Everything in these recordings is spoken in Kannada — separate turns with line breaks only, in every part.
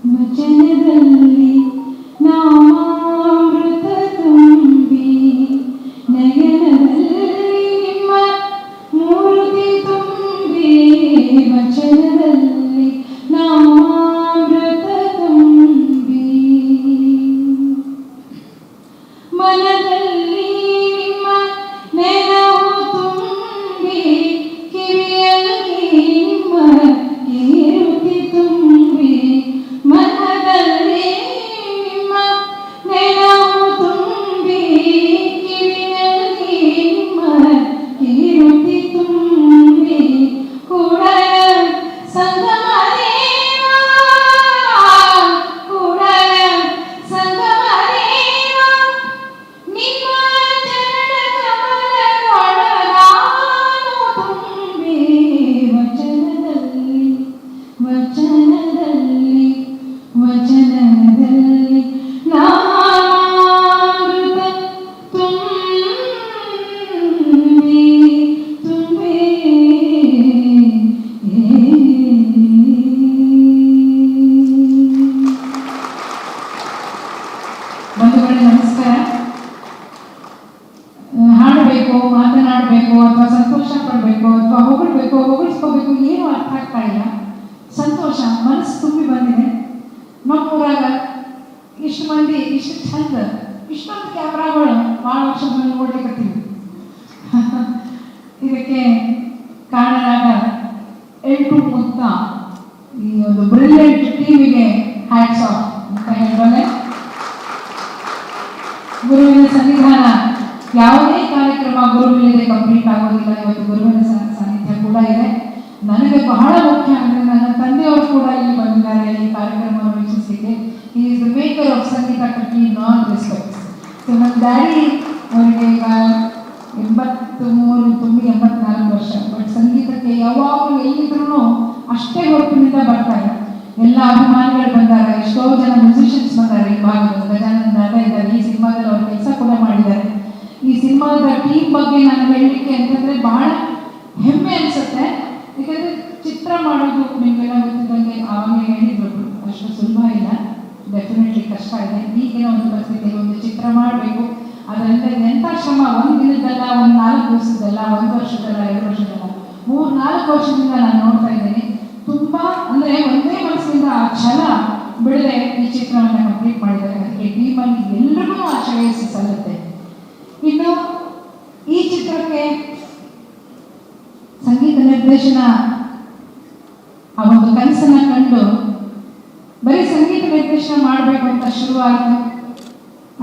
ವಚನದಲ್ಲಿ ನಾಮಾಮೃತ ತುಂಬಿ ನಯನದಲ್ಲಿ ನಿಮ್ಮ ಮೂರ್ತಿ ತುಂಬಿ ವಚನದಲ್ಲಿ ನಾಮಾಮೃತ ತುಂಬಿ ಮನದಲ್ಲಿ ನಿಮ್ಮ ನೆನಹು ತುಂಬಿ ಕಿವಿಯಲ್ಲಿ ನಿಮ್ಮ ಕೀರುತಿ ತುಂಬಿ ಮನದಲ್ಲಿ ನಿಮ್ಮ ನೆನಹು ತುಂಬಿ ಕಿವಿಯಲ್ಲಿ ನಿಮ್ಮ ಕೀರುತಿ ತುಂಬಿ ಕೂಡಲ ಸಂಗಮ ದೇವ ಕೂಡಲ ಸಂಗಮ ದೇವ ನಿಮ್ಮ ಚರಣ ಕಮಲದೊಳಗಾನು ತುಂಬಿ ವಚನದಲ್ಲಿ ವಚನದಲ್ಲಿ ವಚನದಲ್ಲಿ ನಾಮಾಮೃತ ತುಂಬಿ ತುಂಬಿ ಬಂಧುಗಳೇ ನಮಸ್ಕಾರ. ಹಾಡಬೇಕು, ಮಾತನಾಡಬೇಕು ಅಥವಾ ಸಂತೋಷ ಪಡಬೇಕು ಅಥವಾ ಹೊಗಳ್ಬೇಕು, ಹೊಗಳಿಸ್ಕೋಬೇಕು, ಏನು ಅರ್ಥ ಆಗ್ತಾ ಇಲ್ಲ. ಸಂತೋಷ ಮನಸ್ಸು ತುಂಬಿ ಬಂದಿದೆ. ನಮ್ಮೂರಾಗ ಇಷ್ಟು ಮಂದಿ ಇಷ್ಟು ಚಂದ ಇಷ್ಟೊಂದು ಕ್ಯಾಮ್ರಾಗಳು ಭಾಳ ವರ್ಷ ನೋಡ್ಲಿಕ್ಕತ್ತೀವಿ. ಇದಕ್ಕೆ ಕಾರಣರಾದ ಎಂಟು ಮುತ್ತ ಈ ಒಂದು ಬ್ರಿಲಿಯಂಟ್ ಟೀಮಿಗೆ ಹ್ಯಾಟ್ಸ್ ಆಫ್ ಅಂತ ಹೇಳಬಲ್ಲೆ. ಗುರುವಿನ ಸನ್ನಿಧಾನ ಯಾವುದೇ ಕಾರ್ಯಕ್ರಮ ಗುರುವಿಲ್ಲದೆ ಕಂಪ್ಲೀಟ್ ಆಗೋದಿಲ್ಲ. ಇವತ್ತು ಗುರುವಿನ ಸಾನ್ನಿಧ್ಯ ಕೂಡ ಇದೆ. ನನಗೆ ಬಹಳ ಮುಖ್ಯ ಅಂದರೆ ನನ್ನ ತಂದೆಯವರು ಕೂಡ ಇಲ್ಲಿ ಬಂದಿದ್ದಾರೆ ಈ ಕಾರ್ಯಕ್ರಮವನ್ನು ವೀಕ್ಷಿಸಲಿಕ್ಕೆ. ಈ ಇಸ್ ದ ಮೇಕರ್ ಆಫ್ ಸಂಗೀತ ಕಟ್ಟಿ ನಾನ್ ರೆಸ್ಪೆಕ್ಟ್. ಸೊ ನನ್ನ ಡ್ಯಾಡಿ ಅವರಿಗೆ ಈಗ 83 ತುಂಬಿ 84 ವರ್ಷ. ಬಟ್ ಸಂಗೀತಕ್ಕೆ ಯಾವಾಗಲೂ ಎಲ್ಲಿದ್ರೂ ಅಷ್ಟೇ ಹೊರಪಿನಿಂದ ಬರ್ತಾರೆ. ಎಲ್ಲ ಅಭಿಮಾನಿಗಳು ಬಂದ್ದಾರೆ, ಎಷ್ಟೋ ಜನ ಮ್ಯೂಸಿಷಿಯನ್ಸ್ ಬಂದ್ದಾರೆ. ಈ ಭಾಗದಲ್ಲಿ ಗಜಾನಂದ ದಾದ ಇದ್ದಾರೆ, ಈ ಸಿನಿಮಾದಲ್ಲಿ ಅವ್ರ ಕೆಲಸ ಕೂಡ ಮಾಡಿದ್ದಾರೆ. ಈ ಸಿನಿಮಾದ ಟೀಮ್ ಬಗ್ಗೆ ನಾನು ಹೇಳಲಿಕ್ಕೆ ಅಂತಂದರೆ ಬಹಳ ಹೆಮ್ಮೆ ಅನಿಸುತ್ತೆ. ಯಾಕಂದರೆ ಚಿತ್ರ ಮಾಡೋದು ನಿಮಗೆಲ್ಲ ಗೊತ್ತಿದ್ದಂಗೆ ಆವಾಗಲೇ ಹೇಳಿದ್ರು, ಅಷ್ಟು ಸುಲಭ ಇಲ್ಲ, ಡೆಫಿನೆಟ್ಲಿ ಕಷ್ಟ ಇದೆ. ಈಗಿನ ಒಂದು ಪರಿಸ್ಥಿತಿಯಲ್ಲಿ ಒಂದು ಚಿತ್ರ ಮಾಡಬೇಕು, ಅದರಿಂದ ಎಂಥ ಶ್ರಮ. ಒಂದು ದಿನದಲ್ಲ, ಒಂದು 4 ದಿವಸದಲ್ಲ, 1 ವರ್ಷದಲ್ಲ, 2 ವರ್ಷದಲ್ಲ, 3-4 ವರ್ಷದಿಂದ ನಾನು ನೋಡ್ತಾ ಇದ್ದೀನಿ. ತುಂಬ ಅಂದರೆ ಒಂದೇ ಮನಸ್ಸಿನಿಂದ ಆ ಛಲ ಬಿಡದೆ ಈ ಚಿತ್ರವನ್ನು ಕಂಪ್ಲೀಟ್ ಮಾಡಿದ್ದಾರೆ. ಅದಕ್ಕೆ ಟೀಮಲ್ಲಿ ಎಲ್ರಿಗೂ ಆ ಶ್ರೇಯಸ್ಸು ಸಲ್ಲುತ್ತೆ. ಇನ್ನು ಈ ಚಿತ್ರಕ್ಕೆ ಸಂಗೀತ ನಿರ್ದೇಶನ ಆ ಒಂದು ಕನಸನ್ನ ಕಂಡು ಬರೀ ಸಂಗೀತ ನಿರ್ದೇಶನ ಮಾಡಬೇಕು ಅಂತ ಶುರುವಾಯಿತು.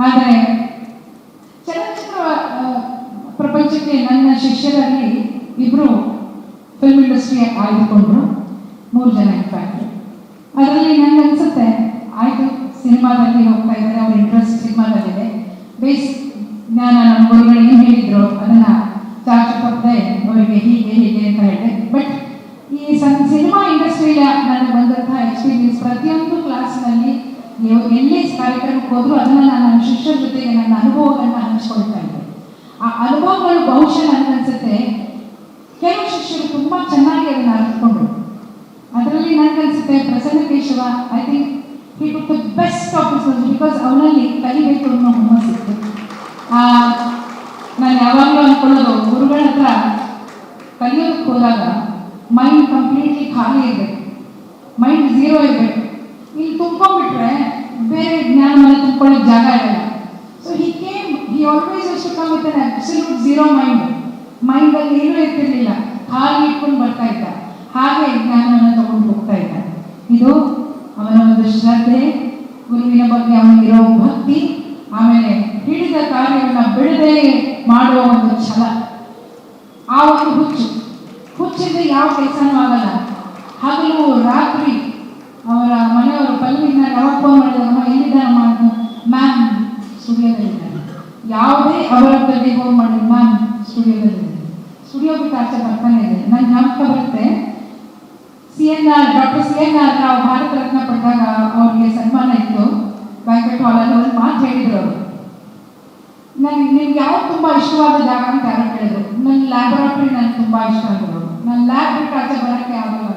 ಆದರೆ ಚಲನಚಿತ್ರ ಪ್ರಪಂಚಕ್ಕೆ ನನ್ನ ಶಿಷ್ಯರಲ್ಲಿ 2 ಫಿಲ್ಮ್ ಇಂಡಸ್ಟ್ರಿ ಆಯ್ದುಕೊಂಡ್ರು, 3 ಜನ ಇನ್ಫ್ಯಾಕ್ಟ್. ಅದರಲ್ಲಿ ನನಗೆ ಅನಿಸುತ್ತೆ ಆಯಿತು, ಸಿನಿಮಾದಲ್ಲಿ ಹೋಗ್ತಾ ಇದ್ದಾರೆ, ಅವ್ರ ಇಂಟ್ರೆಸ್ಟ್ ಸಿನಿಮಾದಲ್ಲಿದೆ. ಬೇಸಿಕ್ ಜ್ಞಾನ ನಮ್ಮ ಗುರುಗಳು ಏನು ಹೇಳಿದ್ರು ಅದನ್ನು ಚಾಚು ತಪ್ಪದೆ ಅವರಿಗೆ ಹೀಗೆ ಹೀಗೆ ಅಂತ ಹೇಳಿದೆ. ಬಟ್ ಈ ಸಿನಿಮಾ ಇಂಡಸ್ಟ್ರಿಯ ನನಗೆ ಬಂದಂತಹ ಎಕ್ಸ್ಪೀರಿಯನ್ಸ್ ಪ್ರತಿಯೊಂದು ಕ್ಲಾಸ್ನಲ್ಲಿ ಎಲ್ಲೇ ಕಾರ್ಯಕ್ರಮಕ್ಕೆ ಹೋದ್ರು ಅದನ್ನು ನಾನು ನನ್ನ ಶಿಷ್ಯರ ಜೊತೆಗೆ ನನ್ನ ಅನುಭವಗಳನ್ನ ಹಂಚ್ಕೊಳ್ತಾ ಇದ್ದೆ. ಆ ಅನುಭವಗಳು ಬಹುಶಃ ನನಗನ್ಸುತ್ತೆ ಕೆಲವು ಶಿಷ್ಯರು ತುಂಬ ಚೆನ್ನಾಗಿ ಅದನ್ನು ಅರ್ಥಕೊಂಡ್ರು. ಅದರಲ್ಲಿ ನನಗನ್ಸುತ್ತೆ Prasanna Keshava, I think he took the best of his because ಅವನಲ್ಲಿ ಕಲಿಬೇಕು ಅನ್ನೋ ಹುಮ್ಮಸ್ಸಿತ್ತು. ನಾನು ಯಾವಾಗಲೂ ಅಂದ್ಕೊಳ್ಳೋದು, ಗುರುಗಳ ಹತ್ರ ಕಲಿಯೋದಕ್ಕೆ ಹೋದಾಗ ಮೈಂಡ್ ಕಂಪ್ಲೀಟ್ಲಿ ಖಾಲಿ ಇರಬೇಕು, ಮೈಂಡ್ ಝೀರೋ ಇರಬೇಕು. ಇಲ್ಲಿ ತುಂಬ್ಕೊಂಡ್ಬಿಟ್ರೆ ಬೇರೆ ಜ್ಞಾನವನ್ನು ತುಂಬ್ಕೊಳ್ಳೋಕೆ ಜಾಗ ಇರಲ್ಲ. ಸೊ ಹಿ ಆಲ್ವೇಸ್ ಅಷ್ಟು come with an absolute zero ಮೈಂಡಲ್ಲಿ ಏನೂ ಇರ್ತಿರ್ಲಿಲ್ಲ, ಖಾಲಿ ಇಟ್ಕೊಂಡು ಬರ್ತಾ ಇದ್ದ. ಹಾಗೆ ಜ್ಞಾನವನ್ನು ತಗೊಂಡು ಹೋಗ್ತಾ ಇದ್ದ. ಇದು ಅವನ ಒಂದು ಶ್ರದ್ಧೆ, ಗುರುವಿನ ಬಗ್ಗೆ ಅವನಿಗಿರೋ ಭಕ್ತಿ, ಆಮೇಲೆ ಹಿಡಿದ ಕಾರ್ಯವನ್ನು ಬಿಡದೆ ಮಾಡುವ ಒಂದು ಛಲ, ಆ ಒಂದು ಹುಚ್ಚಿಂದ ಯಾವ ಕೆಲಸನೂ ಆಗಲ್ಲ. ಹಗಲು ರಾತ್ರಿ ಅವರ ಮನೆಯವರು ಪಲ್ವಿನ ಯಾವಾಗ ಫೋನ್ ಮಾಡಿದಮ್ಮ ಎಲ್ಲಿದ್ದಾನಮ್ಮ ಅಂತ, ಮ್ಯಾಮ್ ಸ್ಟುಡಿಯೋದಲ್ಲಿದ್ದಾರೆ. ಯಾವುದೇ ಅವರದ್ದಲ್ಲಿ ಫೋನ್ ಮಾಡಿ, ಮ್ಯಾಮ್ ಸ್ಟುಡಿಯೋದಲ್ಲಿದೆ. ಸ್ಟುಡಿಯೋ ಬಿಟ್ಟು ಆಚೆ ಬರ್ತಾನೆ ಇದೆ. ನನ್ನ ಜ್ಞಾಪಕ ಬರುತ್ತೆ, ಡಾಕ್ಟರ್ CNR ರಾವ್ ಭಾರತ ರತ್ನ ಪಡೆದಾಗ ಅವ್ರಿಗೆ ಸನ್ಮಾನ ಇತ್ತು ಬ್ಯಾಂಕ್ವೆಟ್ ಹಾಲಲ್ಲಿ. ಒಂದು ಮಾತು ಹೇಳಿದ್ರು ಅವರು, ನಿಮ್ಗೆ ಯಾವ್ದು ತುಂಬ ಇಷ್ಟವಾದ ಜಾಗ ಅಂತ ಯಾರು ಕೇಳಿದ್ರು. ನನ್ನ ಲ್ಯಾಬೊರೇಟರಿ ನನಗೆ ತುಂಬ ಇಷ್ಟ ಆಗಿರೋದು, ನನ್ನ ಲ್ಯಾಬ್ ಬಿಟ್ಟು ಆಚೆ ಬರೋಕ್ಕೆ ಆಗಲ್ಲ.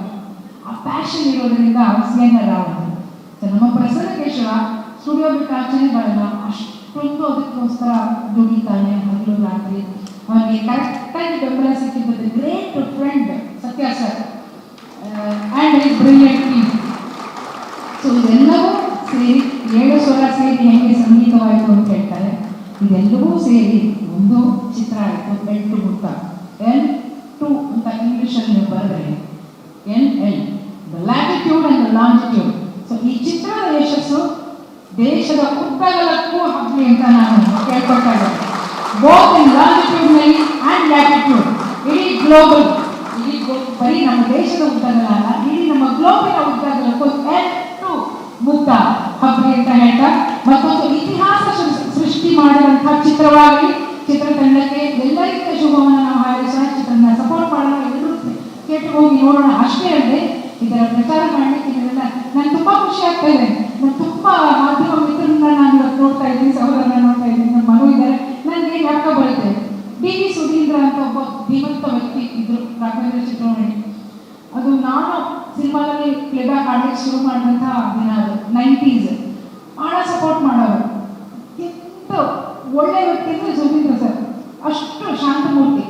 ಆ ಪ್ಯಾಷನ್ ಇರೋದ್ರಿಂದ CNR ರಾವ್. ಸ್ಟುಡಿಯೋ ಬಿಟ್ಟು ಆಚೆನೆ ಬರಲ್ಲ, ಅಷ್ಟೊಂದು ಅದಕ್ಕೋಸ್ಕರ ದುಡಿತಾನೆ ಹಗಲು ರಾತ್ರಿ. ಅವನಿಗೆ ಕರೆಕ್ಟಾಗಿ ಬೆಂಬಲ ಸಿಕ್ಕಿದ್ದು ಗ್ರೇಟ್ ಫ್ರೆಂಡ್ ಸತ್ಯ sir and his brilliant team. So ಇದೆಲ್ಲವೂ ಸೇರಿ 7 ಸ್ವರ ಸೇರಿ ಹೆಂಗೆ ಸಂಗೀತವಾಯಿತು ಅಂತ ಹೇಳ್ತಾರೆ. ಇದೆಲ್ಲವೂ ಸೇರಿ ಒಂದು ಚಿತ್ರ ಆಯಿತು, L2 ಮುಕ್ತ. L2 ಅಂತ ಇಂಗ್ಲಿಷಲ್ಲಿ ನೀವು ಬರೆದರೆ LL, the latitude and the longitude. So ಈ ಚಿತ್ರದ ಯಶಸ್ಸು ದೇಶದ ಉದ್ದಗಲಕ್ಕೂ ಆಗಲಿ ಅಂತ ನಾನು ಕೇಳ್ಕೊಳ್ತಾ ಇದ್ದೇನೆ. ಬೋತ್ ಇನ್ ಲಾಂಜಿಟ್ಯೂಡ್ನಲ್ಲಿ ಆ್ಯಂಡ್ ಲ್ಯಾಟಿಟ್ಯೂಡ್, ಇಡೀ ಗ್ಲೋಬಲ್, ಬರೀ ನಮ್ಮ ದೇಶದ ಉದ್ದಗಲಲ್ಲ, ಇಡೀ ನಮ್ಮ ಗ್ಲೋಬಿನ ಉದ್ದಗಲಕ್ಕೂ L2 ಮುಕ್ತ ಹಬ್ಬಿ ಅಂತ ಹೇಳ್ತಾ, ಮತ್ತೊಂದು ಇತಿಹಾಸ ಸೃಷ್ಟಿ ಮಾಡಿರುವಂತಹ ಚಿತ್ರವಾಗಲಿ. ಚಿತ್ರತಂಡಕ್ಕೆ ಎಲ್ಲರಿಗಿಂತ ಶುಭವನ್ನು ನಾವು ಹಾರೈಸೋಣ. ಚಿತ್ರನ ಸಪೋರ್ಟ್ ಮಾಡೋಣ, ಎಲ್ಲರೂ ಥಿಯೇಟರ್ ಹೋಗಿ ನೋಡೋಣ. ಅಷ್ಟೇ ಅಲ್ಲದೆ ಇದರ ಪ್ರಚಾರ ಮಾಡಲಿಕ್ಕೆ ಇದೆಲ್ಲ ನಾನು ತುಂಬಾ ಖುಷಿ ಆಗ್ತಾ ಇದೆ. ನಾನು ತುಂಬಾ ಮಾಧ್ಯಮ ಮಿತ್ರರನ್ನ ನಾನು ಇವತ್ತು ನೋಡ್ತಾ ಇದ್ದೀನಿ, ಸಹೋದರನ ನೋಡ್ತಾ ಇದ್ದೀನಿ, ನಮ್ಮ ಮಗು ಇದ್ದಾರೆ. ನನಗೆ ಯಾಕ ಬರುತ್ತೆ, ಡಿ ವಿ ಸುಧೀಂದ್ರ ಅಂತ ಒಬ್ಬ ಧೀಮಂತ ವ್ಯಕ್ತಿ ಇದ್ರು ರಾಘವೇಂದ್ರ ಚಿತ್ರವಣಿ. ಅದು ನಾನು ಸಿನಿಮಾದಲ್ಲಿ ಪ್ಲೇಬ್ಯಾಕ್ ಆಡ್ಲಿಕ್ಕೆ ಶುರು ಮಾಡಿದಂತಹ ದಿನ, ಅದು 90s. ಭಾಳ ಸಪೋರ್ಟ್ ಮಾಡೋರು. ಎಂತ ಒಳ್ಳೆ ವ್ಯಕ್ತಿ ಅಂದರೆ ಸುಧೀಂದ್ರ ಸರ್, ಅಷ್ಟು ಶಾಂತಮೂರ್ತಿ.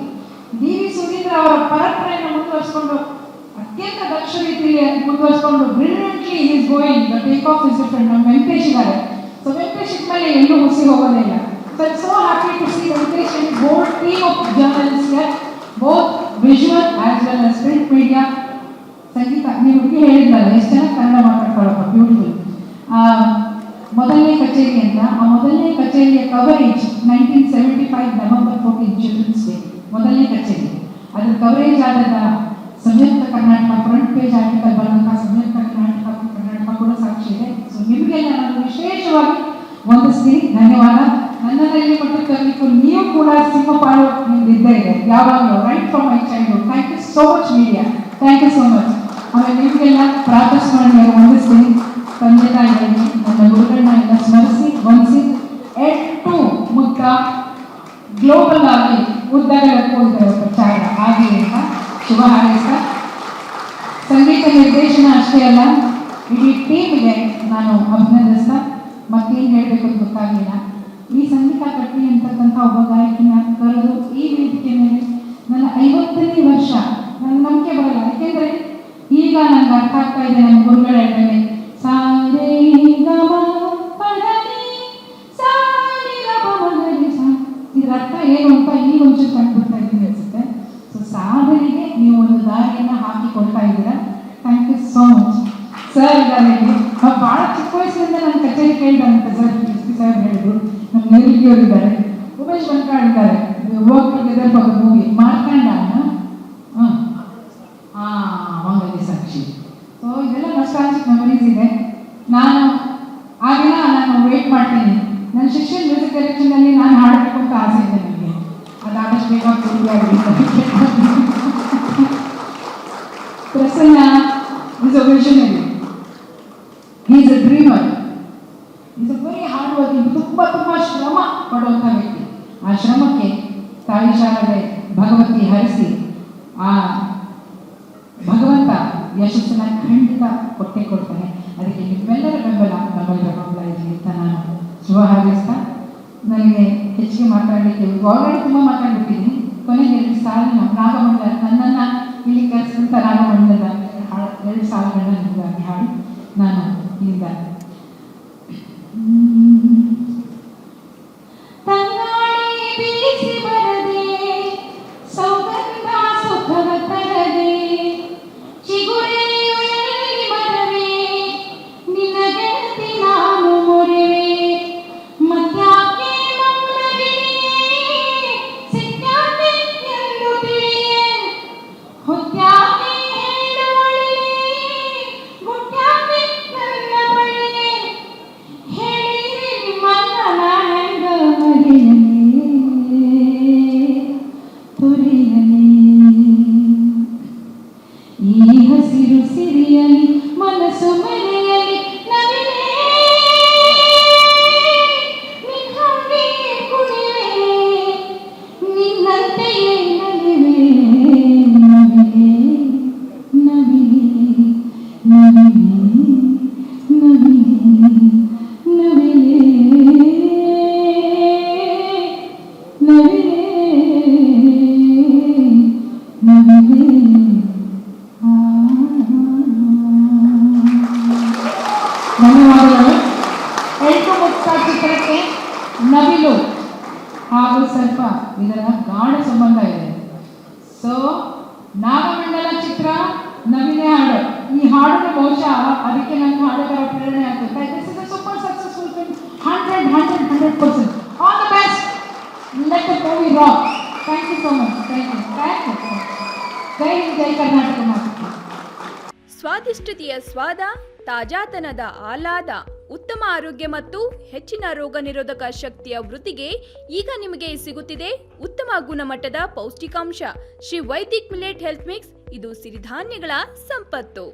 ಡಿ ವಿ ಸುಧೀಂದ್ರ ಅವರ ಪರಂಪರೆಯನ್ನು ಮುಂದುವರಿಸಿಕೊಂಡು ಅತ್ಯಂತ ದಕ್ಷ ರೀತಿಯಲ್ಲಿ ಮುಂದುವರಿಸಿಕೊಂಡು brilliantly is going. The take off is different. ನಮ್ಮ ವೆಂಕಟೇಶ್ ಇದ್ದಾರೆ. ಸೊ ವೆಂಕಟೇಶ್ ಮೇಲೆ ಎಲ್ಲೂ ಹುಸಿ ಹೋಗೋದೇ ಇಲ್ಲ. So I'm so happy to see Venkatesh and whole team of journalists here, both visual as well as print media. ಸಂಗೀತ ನೀವು ಹುಡುಗಿ ಹೇಳಿದ್ರಲ್ಲ, ಎಷ್ಟು ಚೆನ್ನಾಗಿ ಕನ್ನಡ ಮಾತಾಡ್ತಾರಪ್ಪ, ಬ್ಯೂಟಿಫುಲ್. ಮೊದಲನೇ ಕಚೇರಿ ಅಂತ, ಆ ಮೊದಲನೇ ಕಚೇರಿಯ ಕವರೇಜ್ 1975 ನವೆಂಬರ್ 14 ಚಿಲ್ಡ್ರನ್ಸ್ ಡೇ ಮೊದಲನೇ ಕಚೇರಿ. ಅದ್ರ ಕವರೇಜ್ ಆದಾಗ ಸಂಯುಕ್ತ ಕರ್ನಾಟಕ ಫ್ರಂಟ್ ಪೇಜ್ ಆರ್ಟಿಕಲ್ ಬರುವಂತಹ ಸಂಯುಕ್ತ ಕರ್ನಾಟಕ ಕೂಡ ಸಾಕ್ಷಿ ಇದೆ. ಸೊ ನಿಮಗೆಲ್ಲ ನಾನು ವಿಶೇಷವಾಗಿ ವಂದಿಸ್ತೀನಿ, ಧನ್ಯವಾದ. ನನ್ನನ್ನು ಇಲ್ಲಿ ಮಟ್ಟಕ್ಕೆ ತರಲಿಕ್ಕೂ ನೀವು ಕೂಡ ಸಿಂಹಪಾಲು ನಿಮ್ದಿದ್ದೇ ಇದೆ ಯಾವಾಗಲೂ, right from my childhood. Thank you so much media, thank you so much. ಆಮೇಲೆ ನಿಮಗೆಲ್ಲ ಪ್ರಾತಸ್ಮರಣೆಯ ವಂದಿಸ್ತೀನಿ. ತಂದೆ ತಾಯಿಗಳಿಗೆ ನನ್ನ ಗುರುಗಳನ್ನ ಎಲ್ಲ ಸ್ಮರಿಸಿ ವಂದಿಸಿ L2 ಮುಕ್ತ ಗ್ಲೋಬಲ್ ಆಗಿ ಉದ್ದಗಲಕ್ಕೂ ಇದರ ಪ್ರಚಾರ ಆಗಲಿ ಅಂತ ಶುಭ ಹಾರೈಸ್ತಾ, ಸಂಗೀತ ನಿರ್ದೇಶನ ಅಷ್ಟೇ ಅಲ್ಲ ಇಡೀ ಟೀಮ್ಗೆ ನಾನು ಅಭಿನಂದಿಸ್ತಾ ಮತ್ತೇನು ಹೇಳಬೇಕು ಅಂತ ಗೊತ್ತಾಗಲಿಲ್ಲ. ಈ ಸಂಗೀತ ಕಟ್ಟಿ ಅಂತಕ್ಕಂಥ ಒಬ್ಬ ಗಾಯಕಿನ ಕರೆದು ಈ ವೇದಿಕೆ ಮೇಲೆ ನನ್ನ 50ನೇ ವರ್ಷ, ನನ್ನ ನಂಬಿಕೆ ಬರಲ್ಲ. ಯಾಕೆಂದರೆ ಈಗ ನನಗೆ ಅರ್ಥ ಆಗ್ತಾ ಇದೆ, ನನ್ನ ಗುರುಗಳು ಹೇಳ್ತಾರೆ ಸಾರೇ ಗಮ ಪದನಿ ಸಾರಿ ಗಮ ಮಗರಿ ಸಾ, ಇದರ ಅರ್ಥ ಏನು ಅಂತ ಈಗ ಒಂಚೂರು ಕಂಡುಬಿಡ್ತಾ ಇದ್ದೀನಿ ಅನಿಸುತ್ತೆ. ಸೊ ಸಾಧನೆಗೆ ನೀವು ಒಂದು ದಾರಿಯನ್ನು ಹಾಕಿ ಕೊಡ್ತಾ ಇದ್ದೀರಾ. Thank you so much sir. ಇದ್ದಾರೆ ಭಾಳ ಚಿಕ್ಕ ವಯಸ್ಸಿನಿಂದ ನನ್ನ ಕಚೇರಿ ಕೇಳಿದಂತೆ ಸರ್, ಎಸ್ ಪಿ ಸಾಹೇಬ್ ಹೇಳಿದ್ರು. ನಮ್ಮ ನಿರುಗಿಯವರು ಇದ್ದಾರೆ, ಉಮೇಶ್ ಬಂಕಾಳ್ ಇದ್ದಾರೆ, work together for the movie Markanda Mangali Sakshi. So ಇದೆಲ್ಲ ನಸ್ಟಾಲ್ಜಿಕ್ ಮೆಮರೀಸ್ ಇದೆ. ನಾನು ಆ ದಿನ ನಾನು ವೇಟ್ ಮಾಡ್ತೀನಿ. ನನ್ನ ಶಿಕ್ಷಣ ಮ್ಯೂಸಿಕ್ ಡೈರೆಕ್ಷನ್ನಲ್ಲಿ ನಾನು ಹಾಡಬೇಕು ಅಂತ ಆಸೆ ಇದೆ ನನಗೆ. ಅದಾದಷ್ಟು ಬೇಗ Prasanna is a visionary. He is a dreamer. He is a very hard working, ತುಂಬಾ ಶ್ರಮ ಪಡುವಂಥ ವ್ಯಕ್ತಿ. ಆ ಶ್ರಮಕ್ಕೆ ತಾಯಿ ಶಾರದೆ ಭಗವತಿ ಹರಿಸಿ ಆ ಭಗವಂತ ಯಶಸ್ಸನ್ನ ಖಂಡಿತ ಕೊಟ್ಟೇ ಕೊಡ್ತಾನೆ. ಅದಕ್ಕೆ ನಿಮ್ಮೆಲ್ಲರ ಬೆಂಬಲ ಇರಲಿ ಅಂತ ನಾನು ಶುಭ ಹಾರೈಸ್ತಾ, ನನಗೆ ಹೆಚ್ಚಿಗೆ ಮಾತಾಡಲಿಕ್ಕೆ ಆಲ್ರೆಡಿ ತುಂಬ ಮಾತಾಡ್ಬಿಟ್ಟಿದ್ದೀನಿ. ಕೊನೆಗೆ 2 ಸಾಲಿನ ನಾಗಮಂಡಲ, ನನ್ನನ್ನು ಇಲ್ಲಿ ಕರೆಸಿದಂಥ ನಾಗಮಂಡಲದ 2 ಸಾಲುಗಳನ್ನ ನಿಮಗಾಗಿ ಹಾಡಿ ನಾನು ಇಲ್ಲಿಂದ ನವಿಲು ಹಾಗೂ ಸ್ವಲ್ಪ ಇದರ ಗಾಢ ಸಂಬಂಧ ಇದೆ. ಸೊ ನಾಗಮಂಡಲ ಚಿತ್ರ, ನವಿಲೆ ಹಾಡು, ಈ ಹಾಡಿನ ಬಹುಶಃ ಅದಕ್ಕೆ ನನ್ನ ಹಾಡುಗಾರ ಪ್ರೇರಣೆ ಆಗ್ತದೆ. This is a super successful film. 100%. All the best. Let the movie rock. Thank you so much. Thank you. Jai Hind, Jai Karnataka ಮಾತು.
ಸ್ವಾದಿಷ್ಟತೆಯ ಸ್ವಾದ, ತಾಜಾತನದ ಆಹ್ಲಾದ, ಉತ್ತಮ ಆರೋಗ್ಯ ಮತ್ತು ಹೆಚ್ಚಿನ ರೋಗ ನಿರೋಧಕ ಶಕ್ತಿಯ ವೃದ್ಧಿಗೆ ಈಗ ನಿಮಗೆ ಸಿಗುತ್ತಿದೆ ಉತ್ತಮ ಗುಣಮಟ್ಟದ ಪೌಷ್ಟಿಕಾಂಶ Shri Vaidik millet health mix. ಇದು ಸಿರಿಧಾನ್ಯಗಳ ಸಂಪತ್ತು.